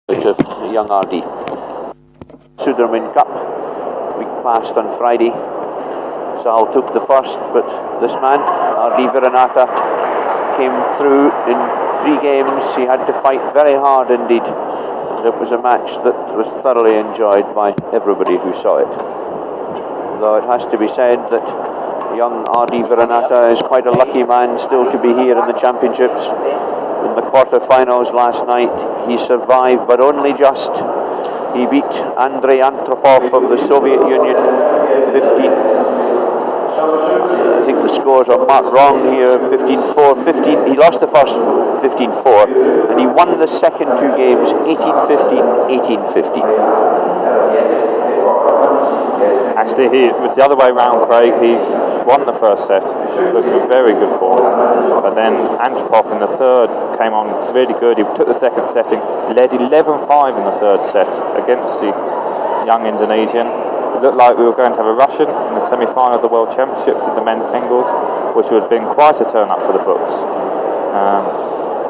of young Ardy. Sudirman Cup, week passed on Friday. Zhao took the first, but this man, Ardy Wiranata, came through in 3 games. He had to fight very hard indeed. And it was a match that was thoroughly enjoyed by everybody who saw it. Though it has to be said that young Ardy Wiranata is quite a lucky man still to be here in the championships. In the quarter-finals last night, he survived, but only just. He beat Andrei Antropov of the Soviet Union 15. I think the scores are marked wrong here. 15-4, he lost the first 15-4, and he won the second 2 games 18-15, 18-15. Actually, it was the other way round, Craig. He won the first set, looked in very good form, but then Antropov in the third came on really good. He took the second setting, led 11-5 in the third set against the young Indonesian. It looked like we were going to have a Russian in the semi-final of the World Championships in the men's singles, which would have been quite a turn-up for the books.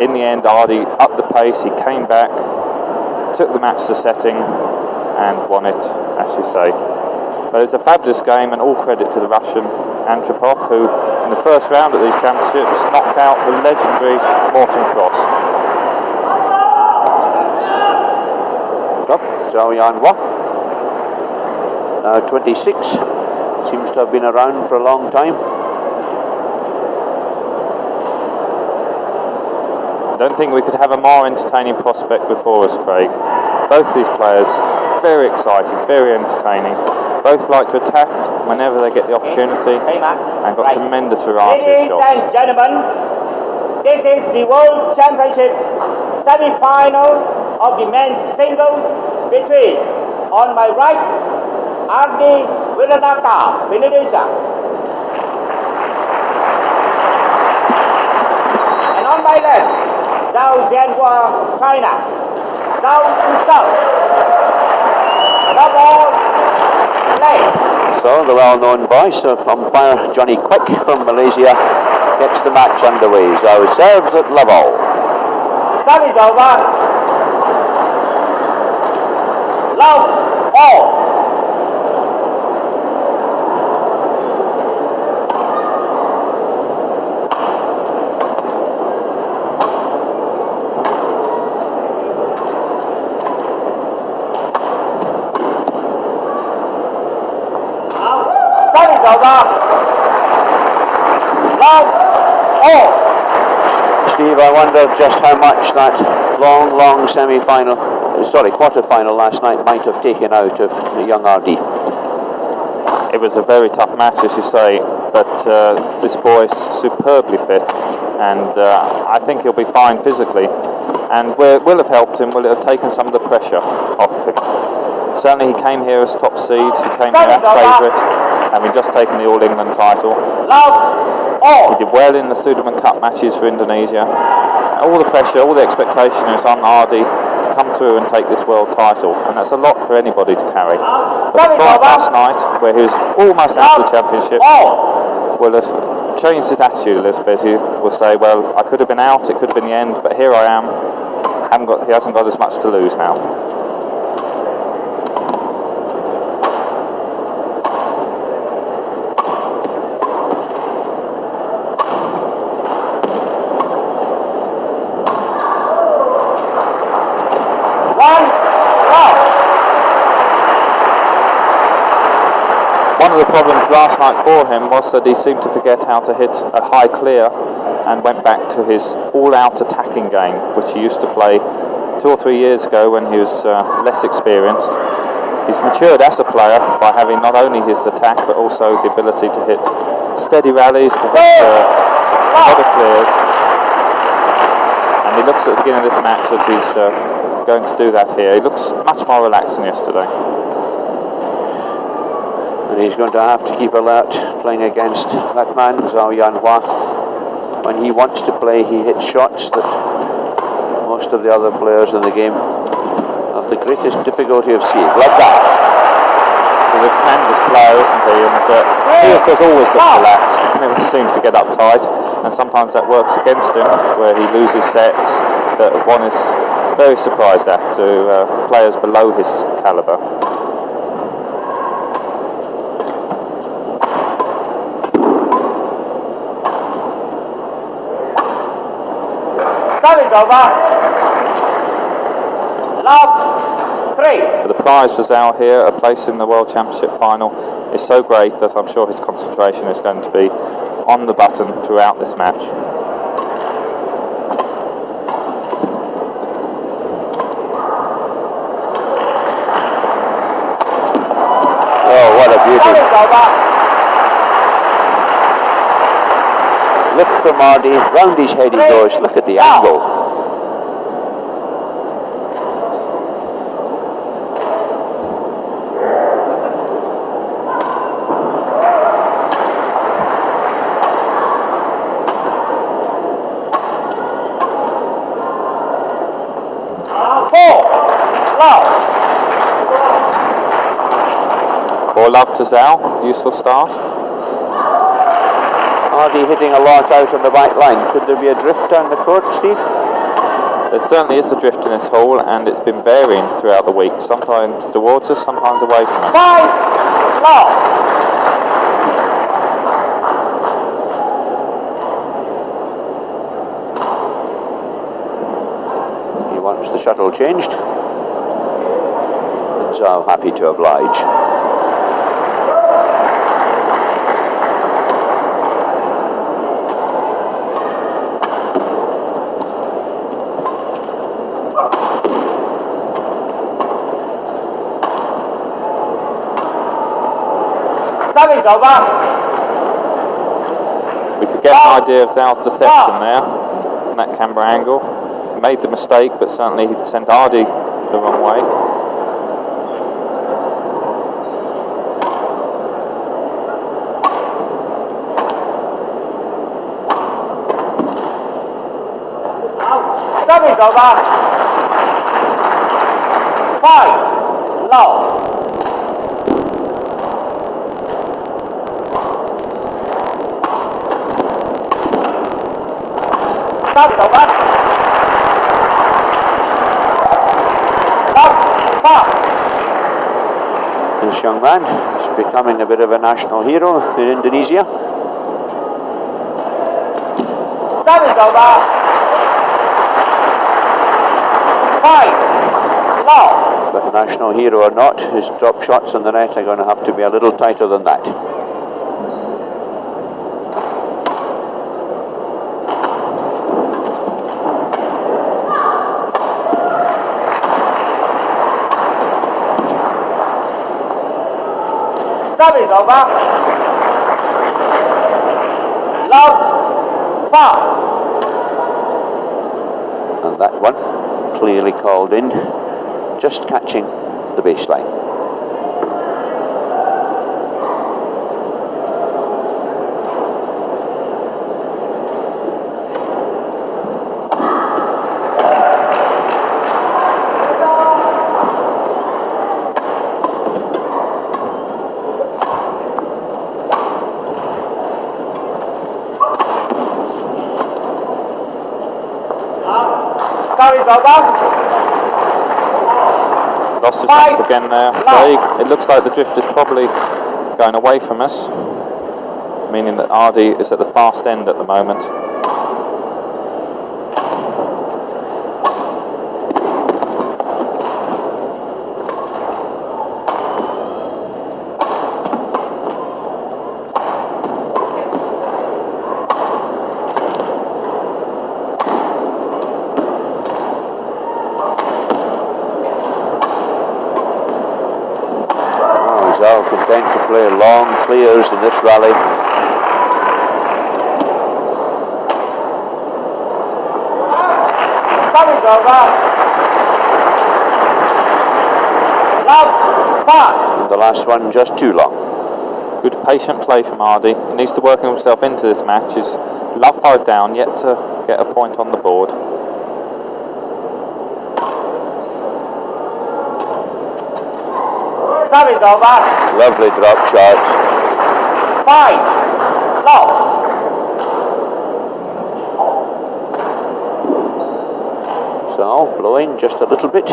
In the end, Ardy upped the pace, he came back, took the match to setting, and won it, as you say. But it's a fabulous game, and all credit to the Russian Antropov, who in the first round of these championships knocked out the legendary Morten Frost. Zhao Jianhua, 26, seems to have been around for a long time. I don't think we could have a more entertaining prospect before us, Craig. Both these players, very exciting, very entertaining. Both like to attack whenever they get the opportunity, and got tremendous variety of shots. Ladies and gentlemen, this is the World Championship semi-final of the men's singles between, on my right, Ardy Wiranata, Indonesia, and on my left, Zhao Jianhua, China. Zhao to start. Love all, play. So the well-known voice of umpire Johnny Quick from Malaysia gets the match underway. Zhao serves at love all. Serve is over. Love all. Steve, I wonder just how much that long quarter-final last night might have taken out of young Ardy. It was a very tough match, as you say, but this boy's superbly fit, and I think he'll be fine physically, and will have helped him, will it have taken some of the pressure off him. Certainly he came here as top seed, he came here as favourite, having just taken the All England title. He did well in the Sudirman Cup matches for Indonesia. All the pressure, all the expectation is on Ardy to come through and take this world title, and that's a lot for anybody to carry. But the fight last night, where he was almost out of the championship, will have changed his attitude a little bit. He will say, well, I could have been out, it could have been the end, but here I am. He hasn't got as much to lose now. One of the problems last night for him was that he seemed to forget how to hit a high clear and went back to his all-out attacking game, which he used to play 2 or 3 years ago when he was less experienced. He's matured as a player by having not only his attack but also the ability to hit steady rallies, to hit a lot of clears. And he looks at the beginning of this match that he's going to do that here. He looks much more relaxed than yesterday. And he's going to have to keep alert playing against that man, Zhao Jianhua. When he wants to play, he hits shots that most of the other players in the game have the greatest difficulty of seeing. Like that. He's a tremendous player, isn't he? And he, of course, always looks relaxed. He never seems to get uptight, and sometimes that works against him, where he loses sets that one is very surprised at, to players below his calibre. Service over. Love 3. But the prize for Zhao here, a place in the World Championship final, is so great that I'm sure his concentration is going to be on the button throughout this match. Oh, what a beauty. Service over. Lift from Ardy, round his head he goes. Look at the angle. Love to Zhao, useful start. Ardy hitting a lot out on the back line. Could there be a drift down the court, Steve? There certainly is a drift in this hole, and it's been varying throughout the week. Sometimes towards us, sometimes away from us. 5 love. He wants the shuttle changed. And Zhao happy to oblige. Service over. We could get an idea of Zhao's deception there, from that camera angle. He made the mistake, but certainly he sent Ardy the wrong way. Service over. 5 love. Service over. Love 5. This young man is becoming a bit of a national hero in Indonesia. Service over. 5 love. But national hero or not, his drop shots on the net are going to have to be a little tighter than that. Service over. Love 5. And that one clearly called in, just catching the baseline. Service over. Lost his length again there. Craig. It looks like the drift is probably going away from us, meaning that Ardy is at the fast end at the moment. Content to play long clears in this rally. Service over. Love 5. And the last one just too long. Good patient play from Ardy. He needs to work himself into this match. He's love 5 down, yet to get a point on the board. Service over. Lovely drop shot. 5 love. So Zhao blowing just a little bit.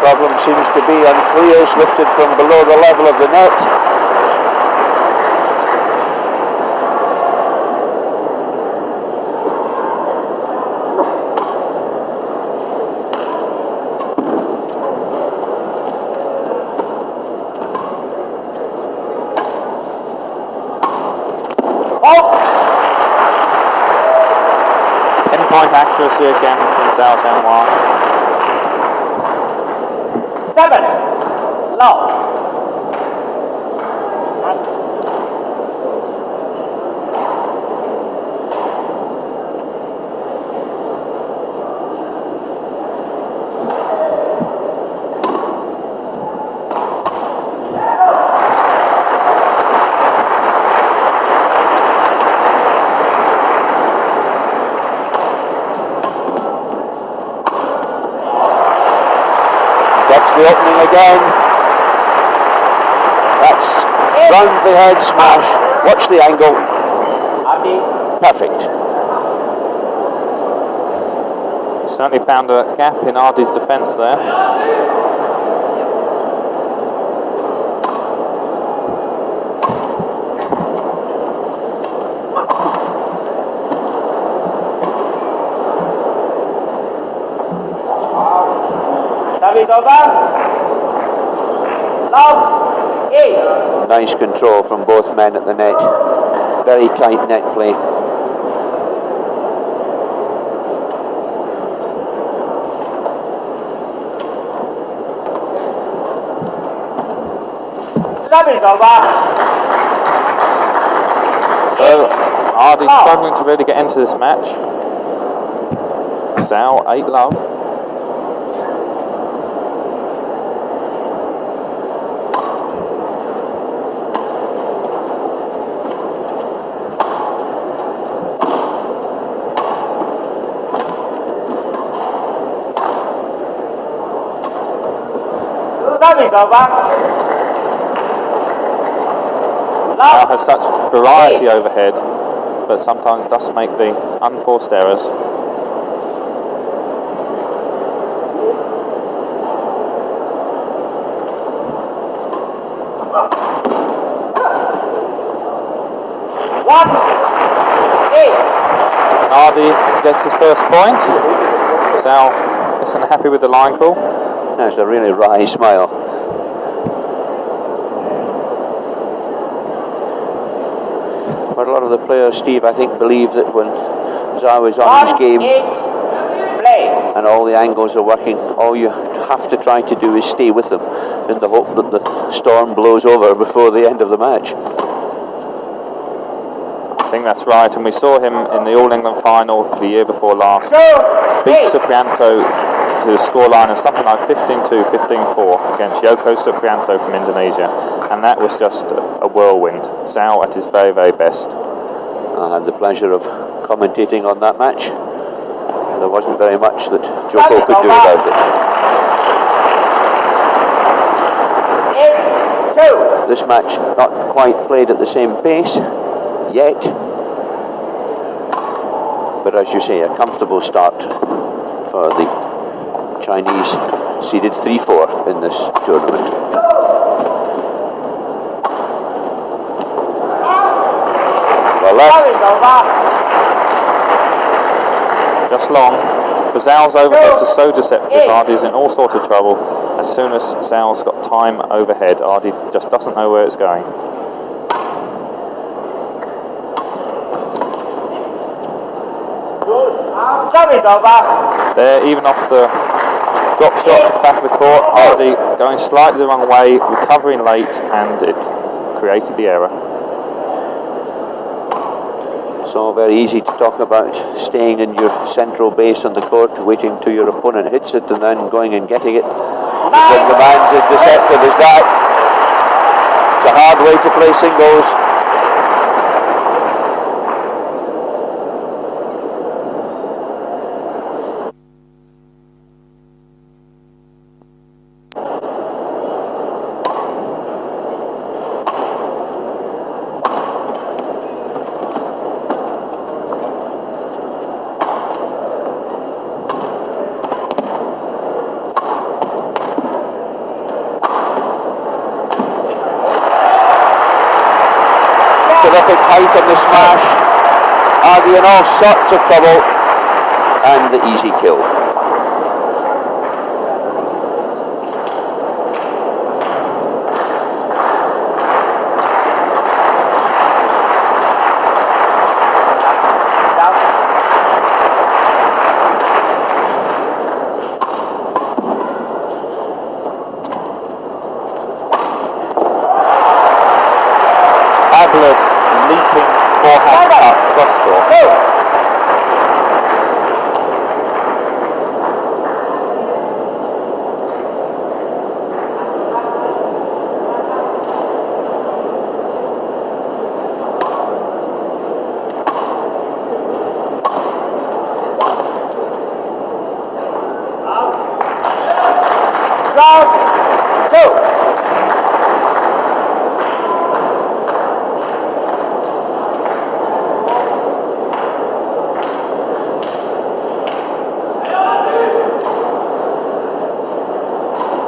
Problem seems to be on clears lifted from below the level of the net. Pinpoint accuracy again from Zhao Jianhua. 7. Low. Gets the opening again. That's round the head smash. Watch the angle. Perfect. Certainly found a gap in Ardy's defence there. Service over. Loud. 8. Nice control from both men at the net. Very tight net play. Service over. So Ardy's struggling to really get into this match. Zhao 8-love. Zhao has such variety overhead, but sometimes does make the unforced errors. Ardy gets his first point. Zhao isn't happy with the line call. That's a really wry smile. But a lot of the players, Steve, I think, believe that when Zhao is on his game and all the angles are working, all you have to try to do is stay with them in the hope that the storm blows over before the end of the match. I think that's right, and we saw him in the All England final the year before last. Beat Suprianto to the scoreline of something like 15-2, 15-4 against Yoko Suprianto from Indonesia, and that was just a whirlwind. Zhao at his very, very best. I had the pleasure of commentating on that match. There wasn't very much that Joko could do about it. This match not quite played at the same pace yet, but as you say, a comfortable start for the Chinese, seeded 3-4 in this tournament. Well, just long. The Zhao's overheads are so deceptive. Ardy's in all sorts of trouble. As soon as Zhao's got time overhead, Ardy just doesn't know where it's going. There, even off the drop shot to the back of the court, Ardy going slightly the wrong way, recovering late, and it created the error. So very easy to talk about staying in your central base on the court, waiting till your opponent hits it and then going and getting it. When the man's as deceptive as that, it's a hard way to play singles. height on the smash. Ardy in all sorts of trouble, and the easy kill. Fabulous leaping forehand cut cross score.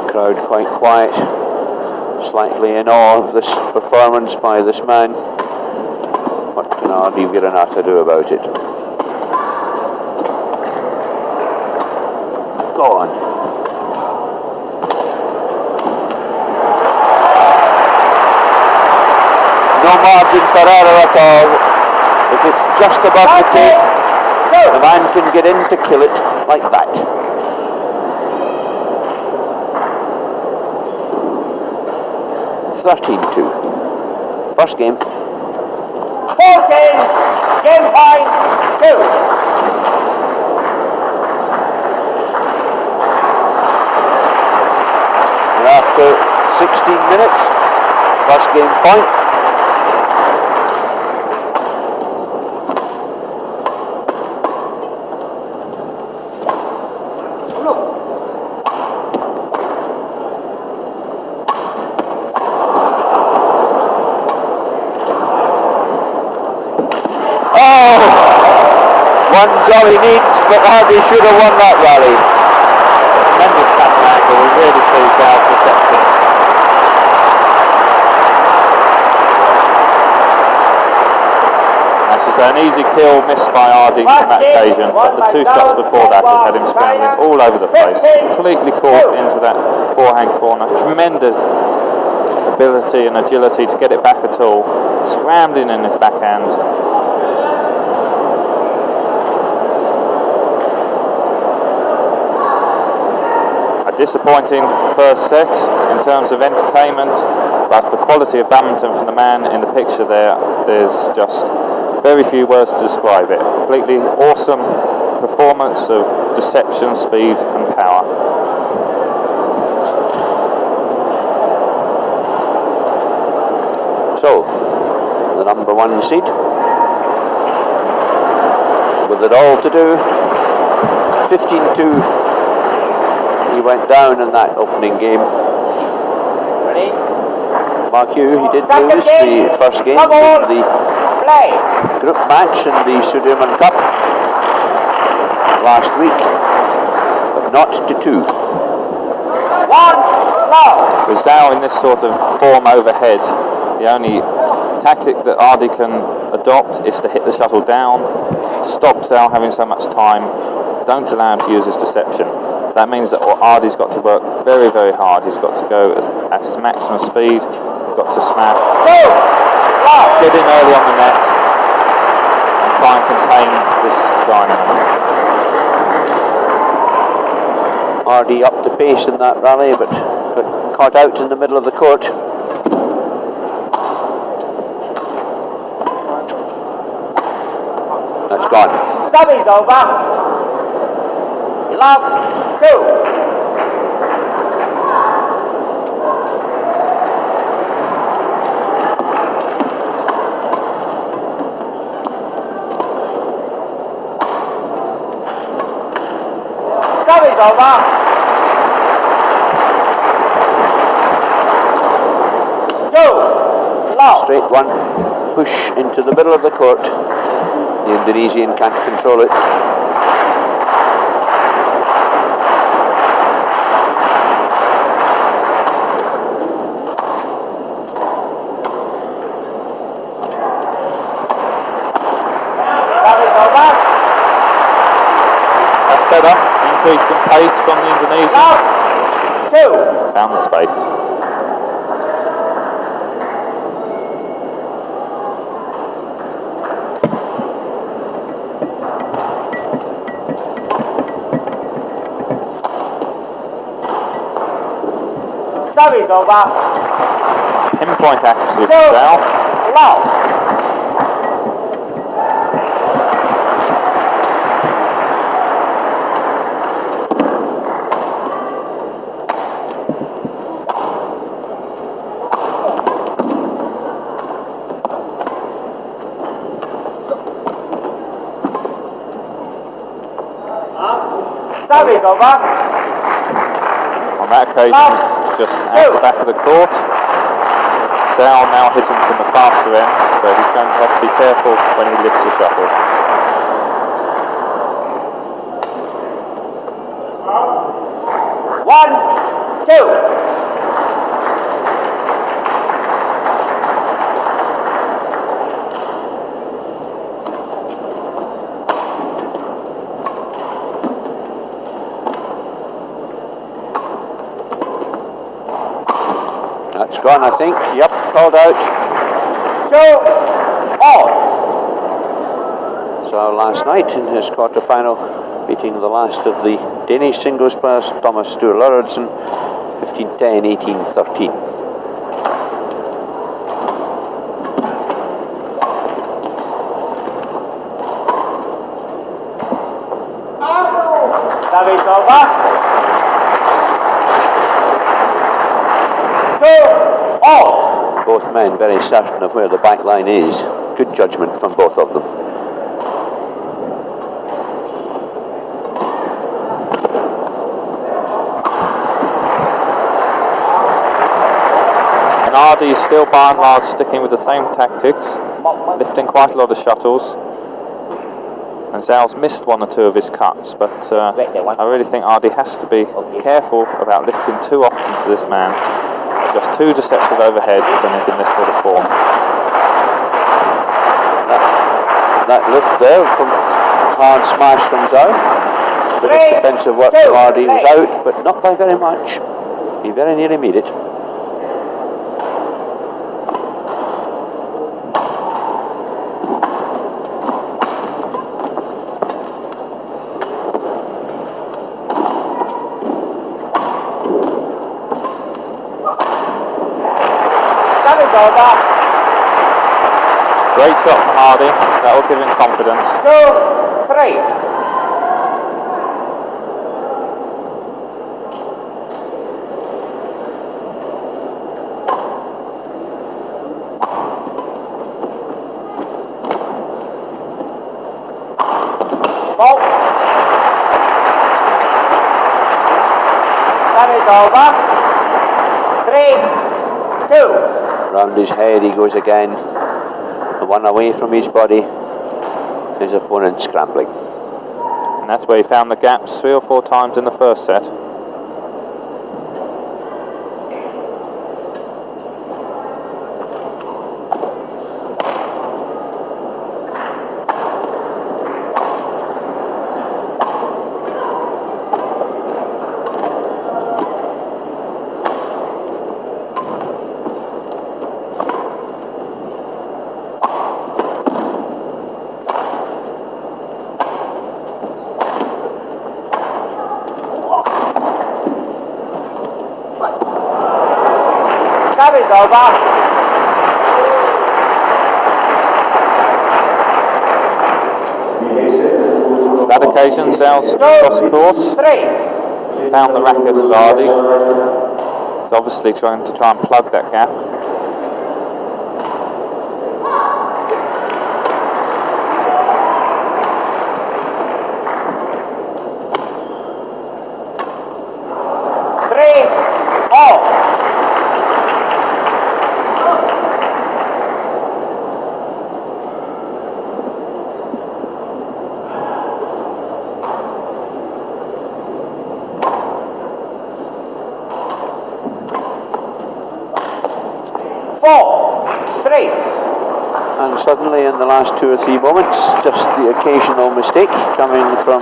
Crowd quite quiet, slightly in awe of this performance by this man. What can Ardy Wiranata do about it? Go on. No margin for error at all. If it's just above the tape, the man can get in to kill it like that. First game. 14, game point 2. And after 16 minutes, first game point. One jolly needs, but Ardy should have won that rally. Tremendous camera angle, we really see Zhao's perception. As I say, an easy kill missed by Ardy on that occasion, but the two shots before that had him scrambling all over the place. Completely caught into that forehand corner. Tremendous ability and agility to get it back at all. Scrambling in his backhand. Disappointing first set in terms of entertainment, but the quality of badminton from the man in the picture there's just very few words to describe it. Completely awesome performance of deception, speed and power. So, the number one seed, with it all to do, 15-2. He went down in that opening game. Ready? Mark you, he did lose the first game in the group match in the Sudirman Cup last week, but not to 2. 1, no. With Zhao in this sort of form overhead, the only tactic that Ardy can adopt is to hit the shuttle down, stop Zhao having so much time, don't allow him to use his deception. That means that Ardy's got to work very, very hard. He's got to go at his maximum speed. He's got to smash, get in early on the net, and try and contain this Chinaman. Ardy up the pace in that rally, but got caught out in the middle of the court. That's gone. Stop is over. Love 2. Stop is over. Straight one, push into the middle of the court. The Indonesian can't control it. pace from the Indonesian. Love 2. Found the space. Service over. Pinpoint accuracy 2. for Zhao. Love. Service over. On that occasion, just out the back of the court. Zhao now hitting from the faster end, so he's going to have to be careful when he lifts the shuttle. One, two. That's gone, I think. Yep, called out. 2 all. So last night in his quarter-final, beating the last of the Danish singles players, Thomas Sture Lauridsen, 15-10, 18-13. Service over. 2 all. Both men very certain of where the back line is. Good judgment from both of them. And Ardy is still by and large sticking with the same tactics, lifting quite a lot of shuttles. And Zhao's missed one or two of his cuts, but I really think Ardy has to be careful about lifting too often to this man. Just too deceptive overhead when he's in this sort of form. That lift there from hard smash from Zhao. Bit of defensive work from Ardy was out, but not by very much. He very nearly made it. Great shot from Ardy, that will give him confidence. 2, 3. Ball. That is over. 3, 2. Round his head he goes again. The one away from his body. His opponent scrambling. And that's where he found the gaps 3 or 4 times in the first set. Is over. That occasion, Zhao's cross court. 3. Found the racket of Ardy. He's obviously trying to plug that gap. And suddenly in the last 2 or 3 moments, just the occasional mistake coming from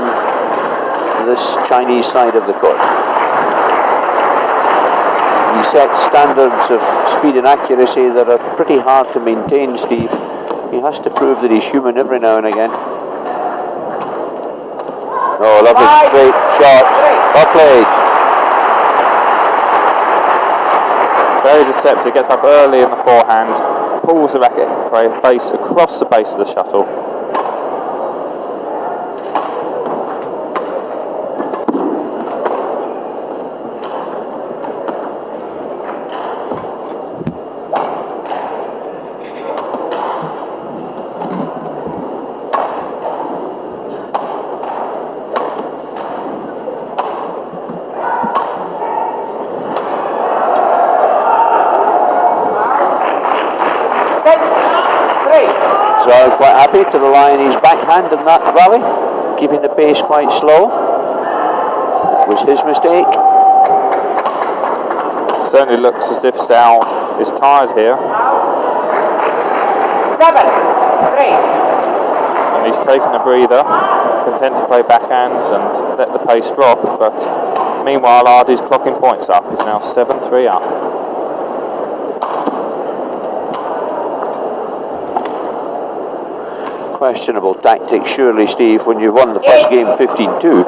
this Chinese side of the court. He sets standards of speed and accuracy that are pretty hard to maintain, Steve. He has to prove that he's human every now and again. Oh, lovely straight shot. Well played. Very deceptive, gets up early in the forehand, pulls the racket face across the base of the shuttle. So quite happy to rely on his backhand in that rally, keeping the pace quite slow. That was his mistake. Certainly looks as if Zhao is tired here. 7-3. And he's taken a breather, content to play backhands and let the pace drop, but meanwhile Ardy's clocking points up. He's now 7-3 up. Questionable tactics, surely, Steve, when you've won the first game 15-2.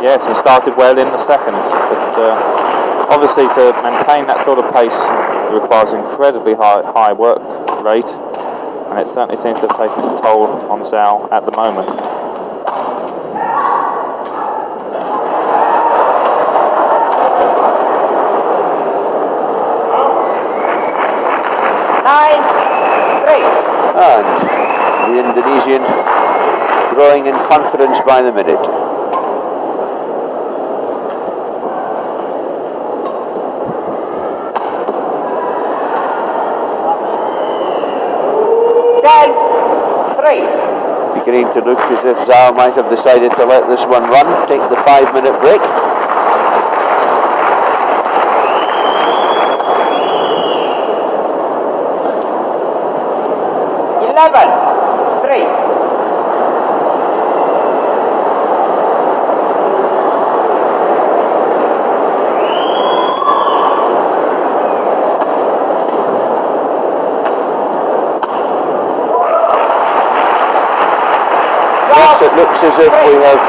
Yes, and started well in the second, but obviously to maintain that sort of pace requires incredibly high work rate, and it certainly seems to have taken its toll on Zhao at the moment. And the Indonesian growing in confidence by the minute. Beginning to look as if Zhao might have decided to let this one run, take the 5-minute break. Yes, it looks as if we have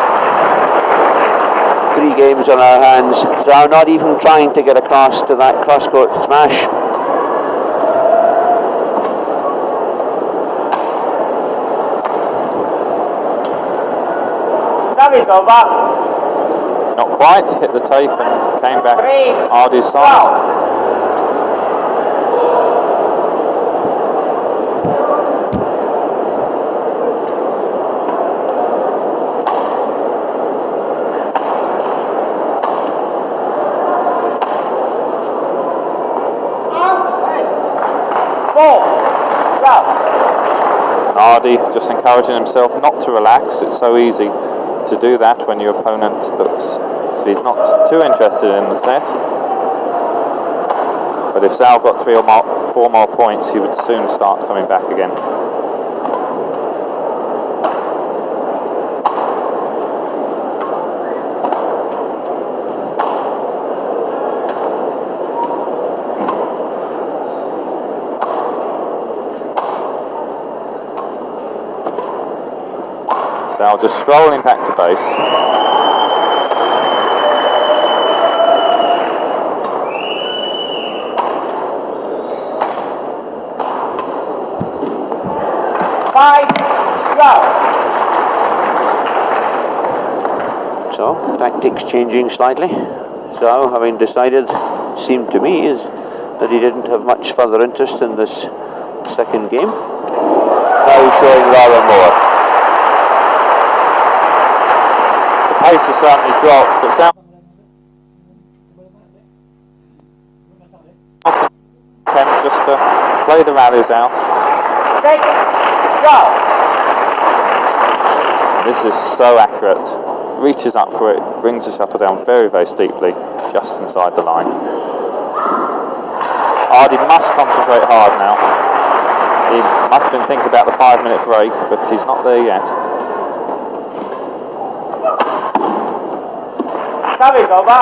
3 games on our hands. Zhao not even trying to get across to that cross-court smash. Service over. Not quite, hit the tape and came back Ardy's side. Ardy just encouraging himself not to relax. It's so easy to do that when your opponent looks so he's not too interested in the set. But if Zhao got 3 or 4 more points, he would soon start coming back again. Zhao just strolling back to base. So, tactics changing slightly. Zhao, having decided, seemed to me, is that he didn't have much further interest in this second game. Now showing rather more. The pace has certainly dropped, but Zhao attempt just to play the rallies out. This is so accurate. Reaches up for it, brings the shuttle down very, very steeply, just inside the line. Ardy must concentrate hard now. He must have been thinking about the 5-minute break, but he's not there yet. Service over.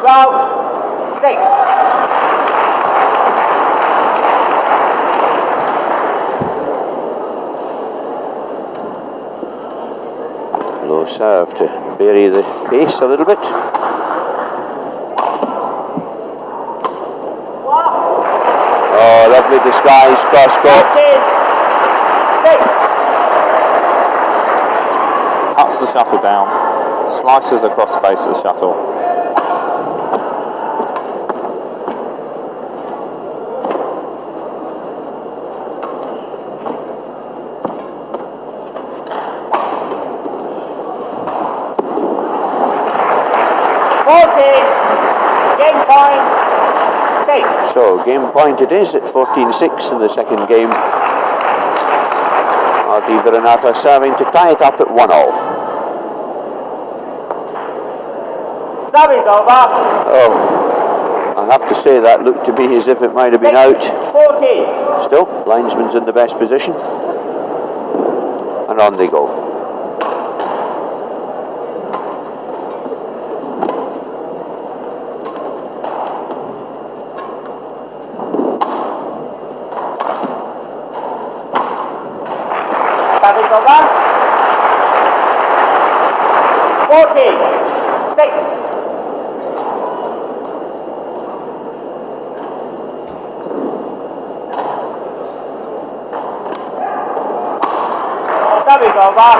12-6. Low serve to vary the pace a little bit. Oh, lovely disguise, cross court. 14-6. Cuts the shuttle down, slices across the base of the shuttle. So game point it is at 14-6 in the second game. Ardy Wiranata serving to tie it up at 1-all. Service over. Oh, I have to say that looked to me as if it might have been out. 40. Still, linesman's in the best position. And on they go. Service over. 14-6. Service over.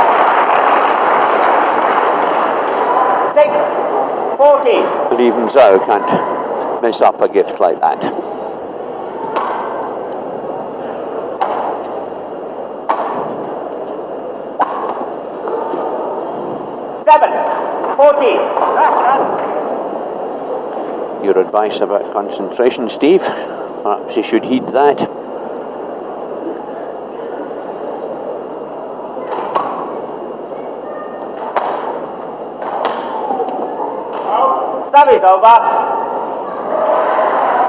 6-14. But even Zhao can't mess up a gift like that. Your advice about concentration, Steve? Perhaps you should heed that. Service over.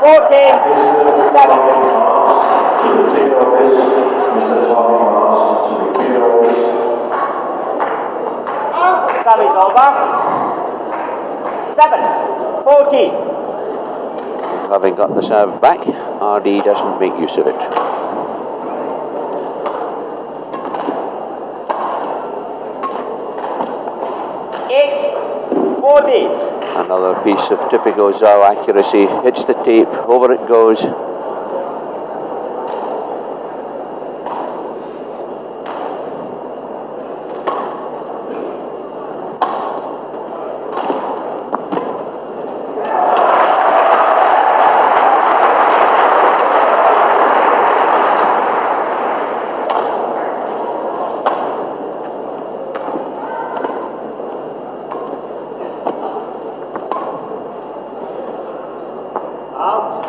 14-7. Service over. 7-14. Having got the serve back, Ardy doesn't make use of it. Another piece of typical Zhao accuracy. Hits the tape, over it goes.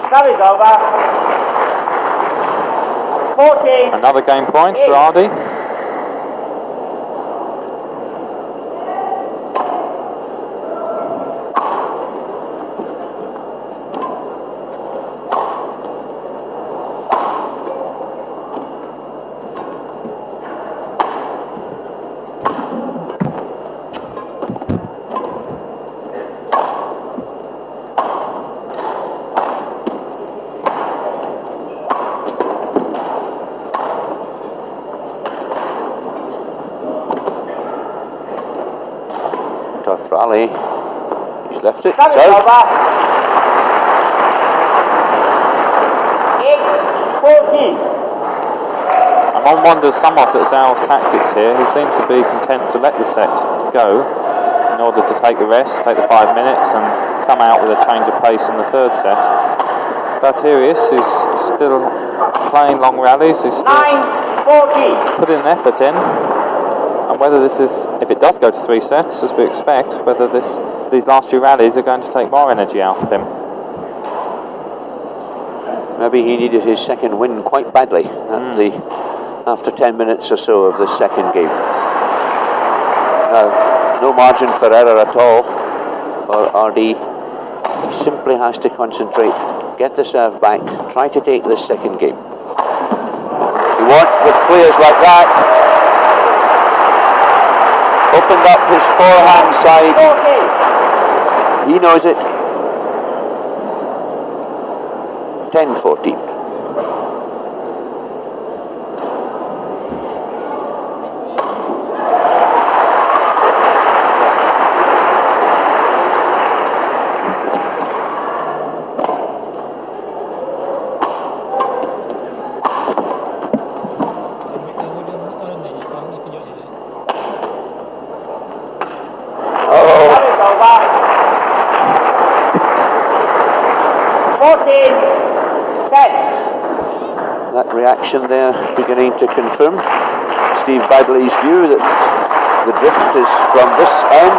Service over. 14. Another game point for Ardy. Tough rally. He's left it. Service Zhao. over. 8-14. And one wonders somewhat at Zhao's tactics here. He seems to be content to let the set go in order to take the rest, take the 5 minutes and come out with a change of pace in the third set. But here he is, he's still playing long rallies, he's still 9-14. putting an effort in. And whether this is, if it does go to 3 sets, as we expect, whether these last few rallies are going to take more energy out of him. Maybe he needed his second win quite badly after 10 minutes or so of the second game. No margin for error at all for Ardy. Simply has to concentrate, get the serve back, try to take this second game. You want with players like that. opened up his forehand side. He knows it. 10-14. That reaction there beginning to confirm Steve Bagley's view that the drift is from this end.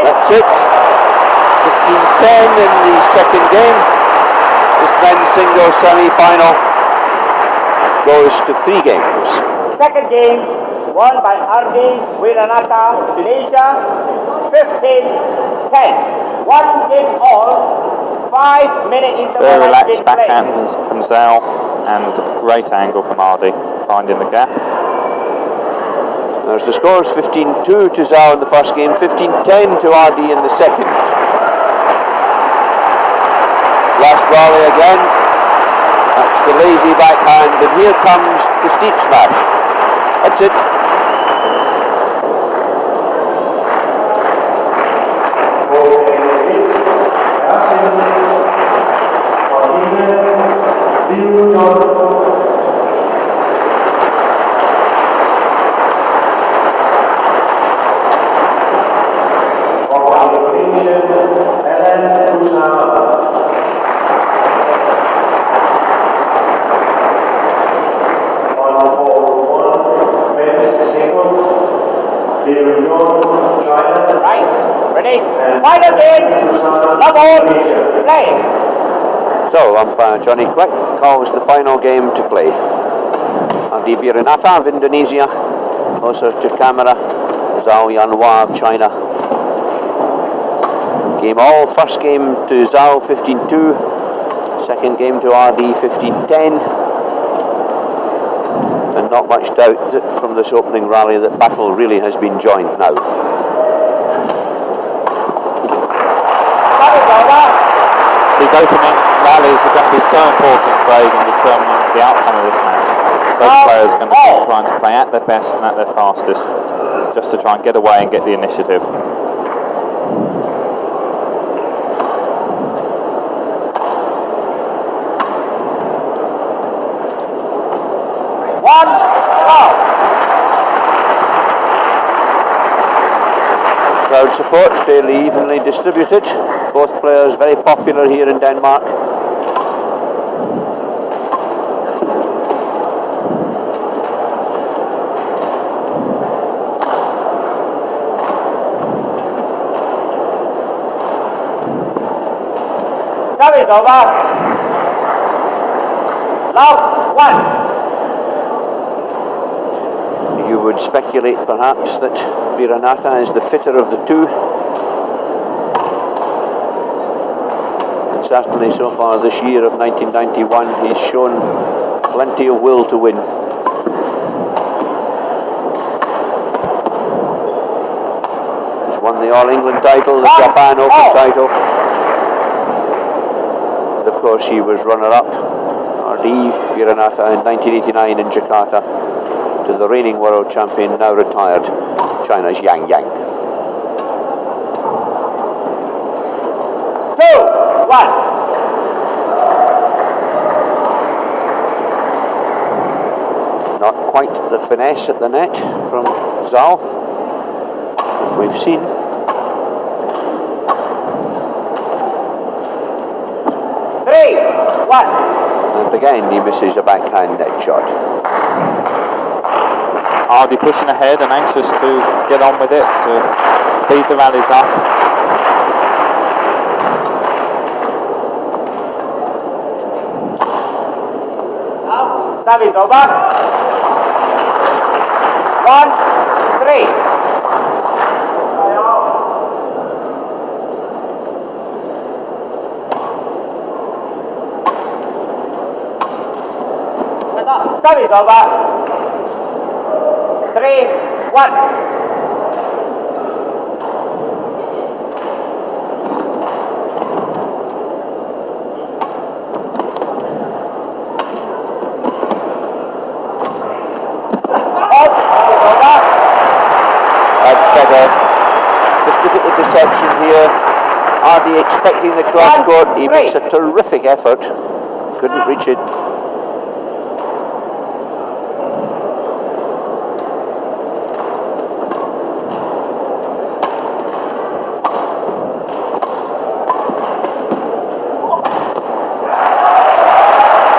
That's it. 15-10 in the second game. This men's singles semi-final goes to 3 games. Second game won by Ardy Wiranata, Indonesia, 15-10. 1 game all, 5-minute interval. Very relaxed backhand from Zhao and great angle from Ardy, finding the gap. There's the scores, 15-2 to Zhao in the first game, 15-10 to Ardy in the second. Last rally again, that's the lazy backhand, and here comes the steep smash. That's it. Final game, double play. So, umpire Johnny Quick calls the final game to play. Ardy Wiranata of Indonesia, closer to camera, Zhao Jianhua of China. Game all, first game to Zhao 15-2, second game to Ardy 15-10. And not much doubt that from this opening rally that battle really has been joined now. These opening rallies are going to be so important, Craig, in determining the outcome of this match. Both players are going to be trying to play at their best and at their fastest, just to try and get away and get the initiative. Crowd support fairly evenly distributed. Both players very popular here in Denmark. Service over. Love 1. You would speculate perhaps that Wiranata is the fitter of the two. And certainly so far this year of 1991 he's shown plenty of will to win. He's won the All England title, the Japan Open title. And of course he was runner-up, Ardy Wiranata, in 1989 in Jakarta, to the reigning world champion, now retired, China's Yang Yang. 2-1. Not quite the finesse at the net from Zhao that we've seen. And again he misses a backhand net shot. Ardy pushing ahead and anxious to get on with it, to speed the rallies up. Service over. 1-3. Service over. 3-1. That's better. Just look at the deception here. Ardy expecting the cross court. He makes a terrific effort. Couldn't reach it.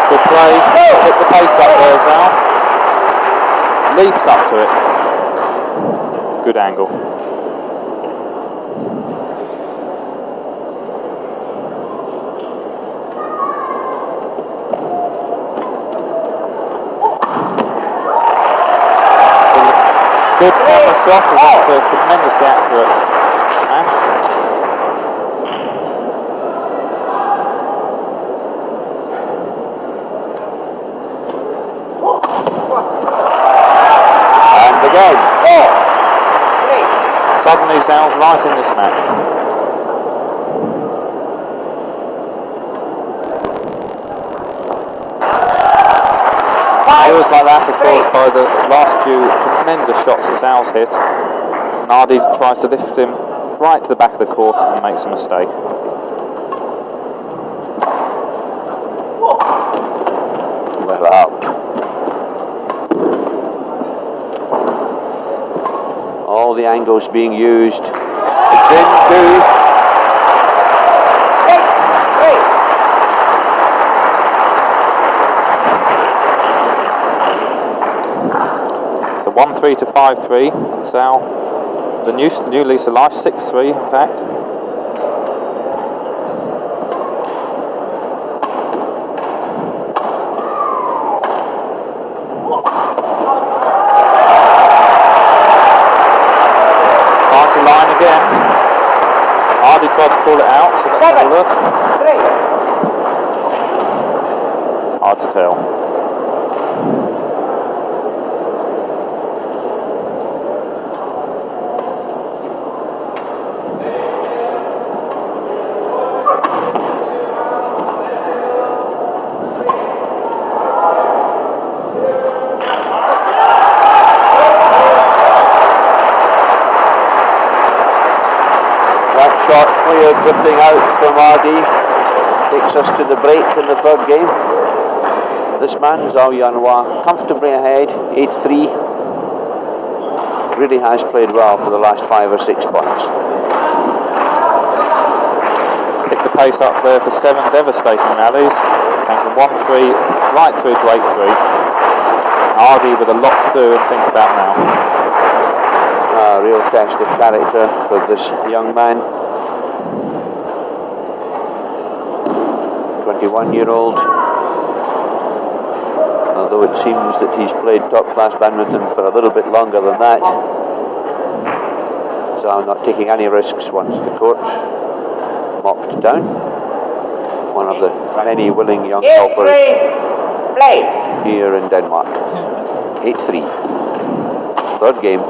Good play. Hit the pace up there, Zhao. Leaps up to it. Good angle. Good camera shot, was after a tremendously accurate smash. And again. Suddenly Zhao's right in this match. It was like that, of course, by the last few tremendous shots that Zhao's hit. And Ardy tries to lift him right to the back of the court and makes a mistake. Well out. All the angles being used. It's in two. 1-3 to 5-3. Zhao, the new lease of life, 6-3 in fact. Finds the line again. Ardy tried to pull it out, so let's have a look. Hard to tell. Shot clear, drifting out from Ardy. Takes us to the break in the third game. This man, Zhao Jianhua, comfortably ahead, 8-3. Really has played well for the last 5 or 6 points. Picked the pace up there for 7 devastating rallies. Came from 1-3 right through to 8-3. Ardy with a lot to do and think about now. A real test of character for this young man. 21-year-old, although it seems that he's played top-class badminton for a little bit longer than that. So I'm not taking any risks once the court's mopped down. One of the many willing young helpers here in Denmark. 8-3. Third game.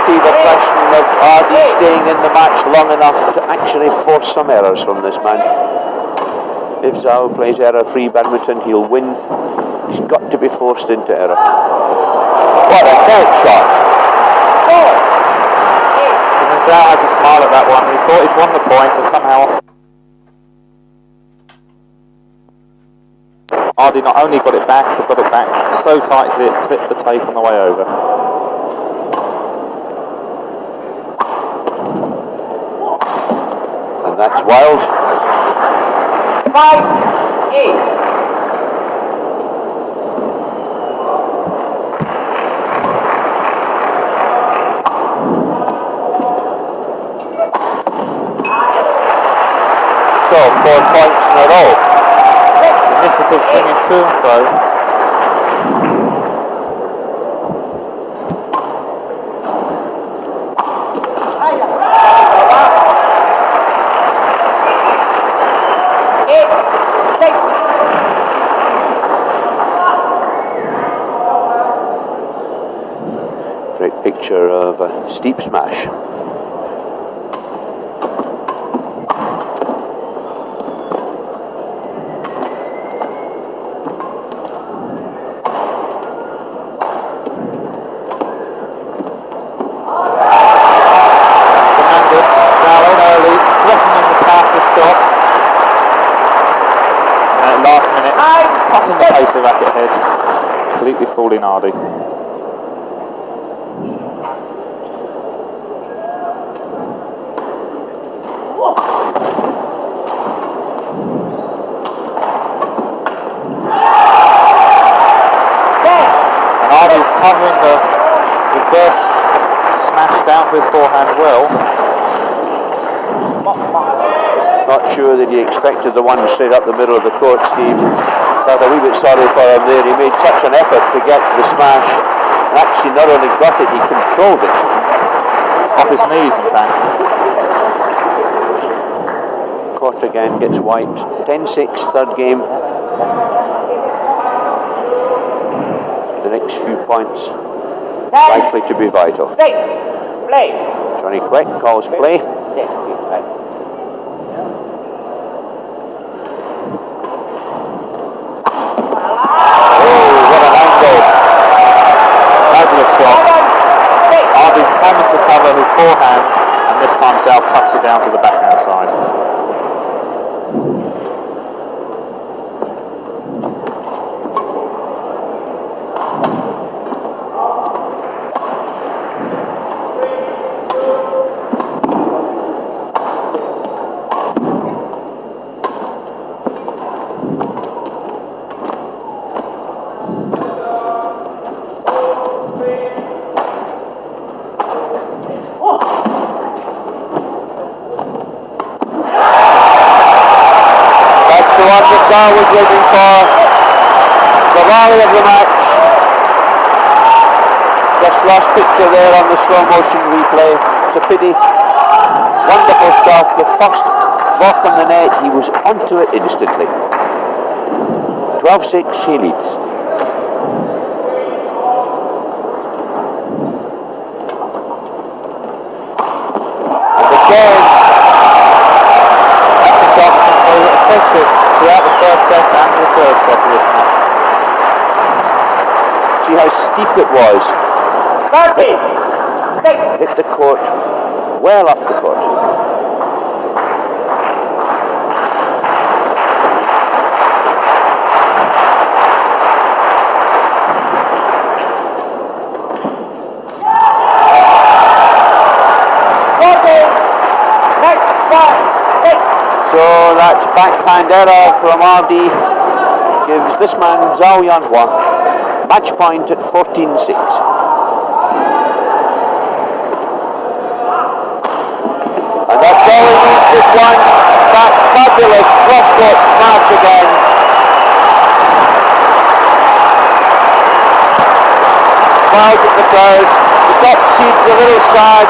A question of Ardy staying in the match long enough to actually force some errors from this man. If Zhao plays error-free badminton, he'll win. He's got to be forced into error. What a dead shot! And Zhao had to smile at that one. He thought he'd won the point, and somehow Ardy not only got it back, but got it back so tight that it clipped the tape on the way over. That's wild. 5-8. So 4 points in a row. Initiative swinging to and fro. Great picture of a steep smash. Cutting the pace of racket head, completely fooling Ardy. And Ardy's covering the reverse smash down to his forehand well. Not sure that he expected the one straight up the middle of the court, Steve. Felt a wee bit sorry for him there. He made such an effort to get to the smash. And actually not only got it, he controlled it. Off his knees, in fact. Court again gets wiped. 10-6, third game. The next few points likely to be vital. 6, play. Johnny Quick calls play. Ardy's having to cover his forehand, and this time Zhao cuts it down to the backhand side. Zhao was waiting for the rally of the match. Just lost picture there on the slow motion replay. It's a pity. Wonderful stuff. The first block on the net, he was onto it instantly. 12-6, he leads. And again, that's a shot effective throughout the first set and the third set of this match. See how steep it was. 30, 6. Hit the court, well up the court. So that's backhand error from Ardy, gives this man Zhao Jianhua match point at 14-6. And that's all he needs is one. That fabulous cross-court smash again. Smiles at the crowd. The top seed, the little side.